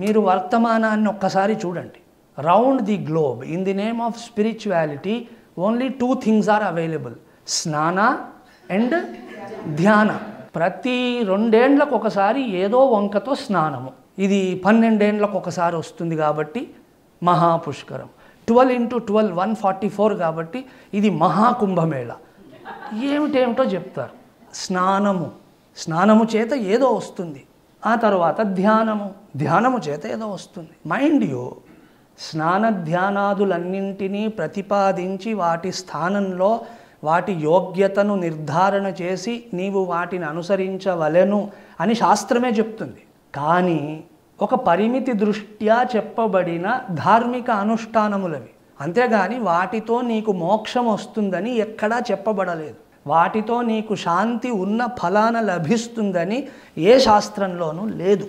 మీరు వర్తమానాన్ని ఒక్కసారి చూడండి. Round the globe in the name of spirituality only 2 things are available, స్నాన అండ్ ధ్యాన. ప్రతి 2 ఏళ్లకు ఒకసారి ఏదో వంకతో స్నానము. ఇది 12 ఏళ్లకు ఒకసారి వస్తుంది కాబట్టి మహాపుష్కరం. 12 × 12 144 కాబట్టి ఇది మహాకుంభమేళ. ఏమిటేమిటో చెప్తారు. స్నానము చేత ఏదో వస్తుంది. ఆ తర్వాత ధ్యానము చేత ఏదో వస్తుంది. మైండ్ యూ, స్నాన ధ్యానాదులన్నింటినీ ప్రతిపాదించి వాటి స్థానంలో వాటి యోగ్యతను నిర్ధారణ చేసి నీవు వాటిని అనుసరించవలెను అని శాస్త్రమే చెప్తుంది. కానీ ఒక పరిమితి దృష్ట్యా చెప్పబడిన ధార్మిక అనుష్ఠానములవి. అంతేగాని వాటితో నీకు మోక్షం వస్తుందని ఎక్కడా చెప్పబడలేదు. వాటితో నీకు శాంతి ఉన్న ఫలాన లభిస్తుందని ఏ శాస్త్రంలోనూ లేదు.